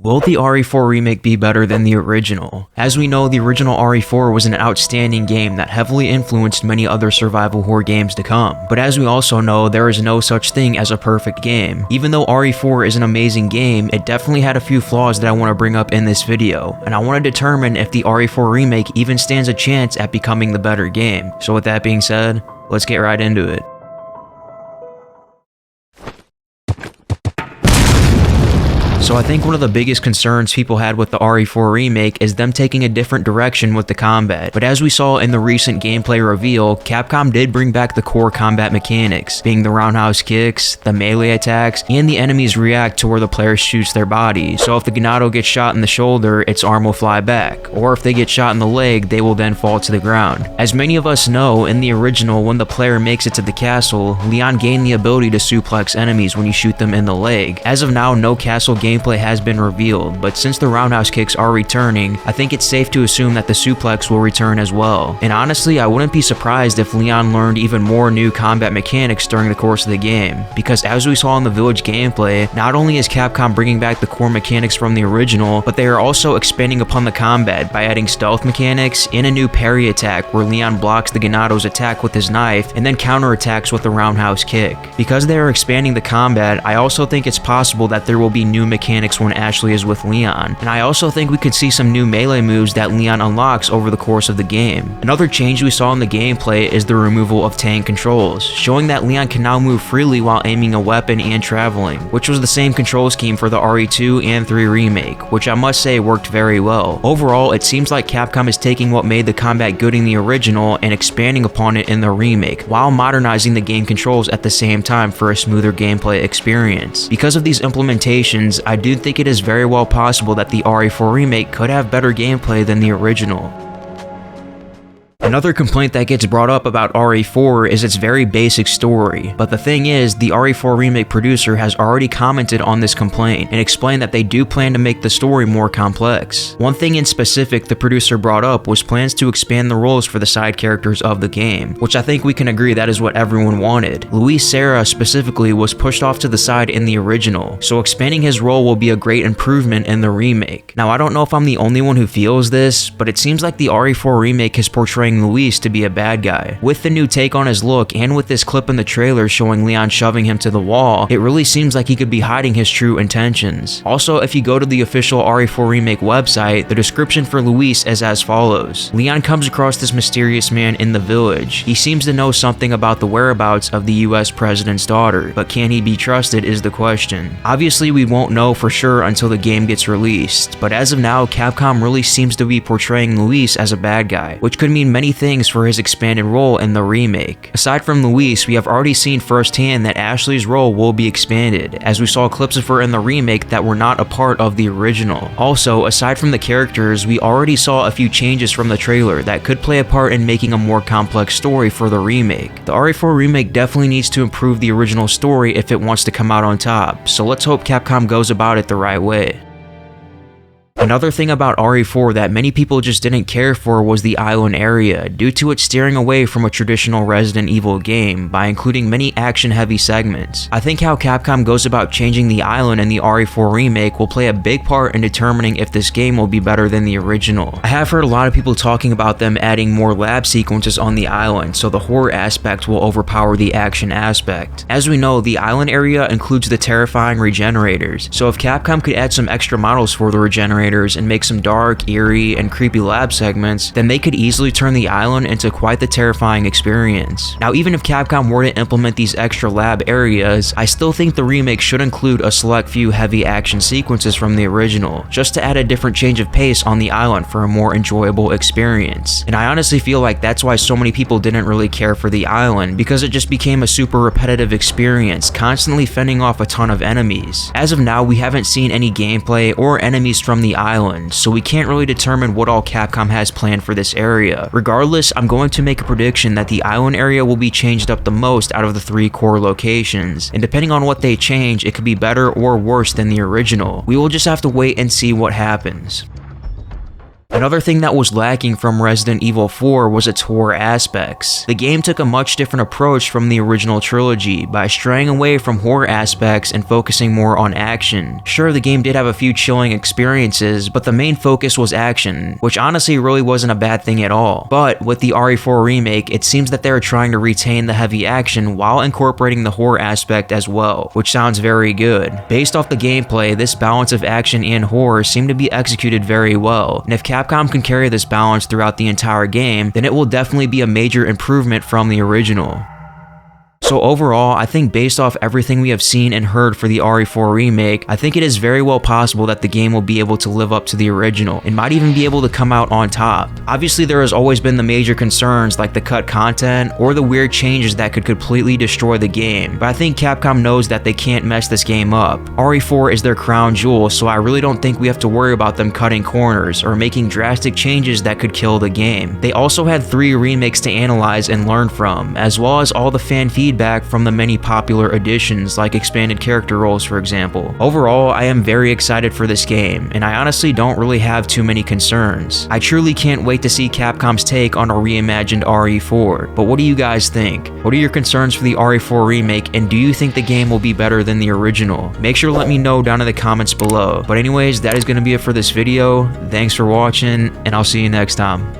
Will the RE4 remake be better than the original? As we know, the original RE4 was an outstanding game that heavily influenced many other survival horror games to come. But as we also know, there is no such thing as a perfect game. Even though RE4 is an amazing game, it definitely had a few flaws that I want to bring up in this video, and I want to determine if the RE4 remake even stands a chance at becoming the better game. So with that being said, let's get right into it. So I think one of the biggest concerns people had with the RE4 remake is them taking a different direction with the combat. But as we saw in the recent gameplay reveal, Capcom did bring back the core combat mechanics, being the roundhouse kicks, the melee attacks, and the enemies react to where the player shoots their body. So if the Ganado gets shot in the shoulder, its arm will fly back, or if they get shot in the leg, they will then fall to the ground. As many of us know, in the original, when the player makes it to the castle, Leon gained the ability to suplex enemies when you shoot them in the leg. As of now, no castle gameplay has been revealed, but since the roundhouse kicks are returning, I think it's safe to assume that the suplex will return as well. And honestly, I wouldn't be surprised if Leon learned even more new combat mechanics during the course of the game, because as we saw in the Village gameplay, not only is Capcom bringing back the core mechanics from the original, but they are also expanding upon the combat by adding stealth mechanics and a new parry attack where Leon blocks the Ganado's attack with his knife and then counterattacks with the roundhouse kick. Because they are expanding the combat, I also think it's possible that there will be new mechanics when Ashley is with Leon, and I also think we could see some new melee moves that Leon unlocks over the course of the game. Another change we saw in the gameplay is the removal of tank controls, showing that Leon can now move freely while aiming a weapon and traveling, which was the same control scheme for the RE2 and 3 remake, which I must say worked very well. Overall, it seems like Capcom is taking what made the combat good in the original and expanding upon it in the remake, while modernizing the game controls at the same time for a smoother gameplay experience. Because of these implementations, I do think it is very well possible that the RE4 remake could have better gameplay than the original. Another complaint that gets brought up about RE4 is its very basic story, but the thing is, the RE4 remake producer has already commented on this complaint and explained that they do plan to make the story more complex. One thing in specific the producer brought up was plans to expand the roles for the side characters of the game, which I think we can agree that is what everyone wanted. Luis Serra specifically was pushed off to the side in the original, so expanding his role will be a great improvement in the remake. Now I don't know if I'm the only one who feels this, but it seems like the RE4 remake is portraying Luis to be a bad guy. With the new take on his look and with this clip in the trailer showing Leon shoving him to the wall, it really seems like he could be hiding his true intentions. Also, if you go to the official RE4 remake website, the description for Luis is as follows. Leon comes across this mysterious man in the village. He seems to know something about the whereabouts of the US president's daughter, but can he be trusted is the question. Obviously, we won't know for sure until the game gets released, but as of now, Capcom really seems to be portraying Luis as a bad guy, which could mean many things for his expanded role in the remake. Aside from Luis, we have already seen firsthand that Ashley's role will be expanded, as we saw clips of her in the remake that were not a part of the original. Also, aside from the characters, we already saw a few changes from the trailer that could play a part in making a more complex story for the remake. The RE4 remake definitely needs to improve the original story if it wants to come out on top, so let's hope Capcom goes about it the right way. Another thing about RE4 that many people just didn't care for was the island area, due to it steering away from a traditional Resident Evil game by including many action-heavy segments. I think how Capcom goes about changing the island in the RE4 remake will play a big part in determining if this game will be better than the original. I have heard a lot of people talking about them adding more lab sequences on the island, so the horror aspect will overpower the action aspect. As we know, the island area includes the terrifying regenerators, so if Capcom could add some extra models for the regenerators and make some dark, eerie, and creepy lab segments, then they could easily turn the island into quite the terrifying experience. Now, even if Capcom were to implement these extra lab areas, I still think the remake should include a select few heavy action sequences from the original, just to add a different change of pace on the island for a more enjoyable experience. And I honestly feel like that's why so many people didn't really care for the island, because it just became a super repetitive experience, constantly fending off a ton of enemies. As of now, we haven't seen any gameplay or enemies from the island, so we can't really determine what all Capcom has planned for this area. Regardless, I'm going to make a prediction that the island area will be changed up the most out of the 3 core locations, and depending on what they change, it could be better or worse than the original. We will just have to wait and see what happens. Another thing that was lacking from Resident Evil 4 was its horror aspects. The game took a much different approach from the original trilogy by straying away from horror aspects and focusing more on action. Sure, the game did have a few chilling experiences, but the main focus was action, which honestly really wasn't a bad thing at all. But with the RE4 remake, it seems that they're trying to retain the heavy action while incorporating the horror aspect as well, which sounds very good. Based off the gameplay, this balance of action and horror seemed to be executed very well, and if Capcom can carry this balance throughout the entire game, then it will definitely be a major improvement from the original. So overall, I think based off everything we have seen and heard for the RE4 remake, I think it is very well possible that the game will be able to live up to the original and might even be able to come out on top. Obviously, there has always been the major concerns like the cut content or the weird changes that could completely destroy the game, but I think Capcom knows that they can't mess this game up. RE4 is their crown jewel, so I really don't think we have to worry about them cutting corners or making drastic changes that could kill the game. They also had 3 remakes to analyze and learn from, as well as all the fan feedback from the many popular additions like expanded character roles, for example. Overall, I am very excited for this game, and I honestly don't really have too many concerns. I truly can't wait to see Capcom's take on a reimagined RE4, but what do you guys think? What are your concerns for the RE4 remake, and do you think the game will be better than the original? Make sure to let me know down in the comments below. But anyways, that is going to be it for this video. Thanks for watching, and I'll see you next time.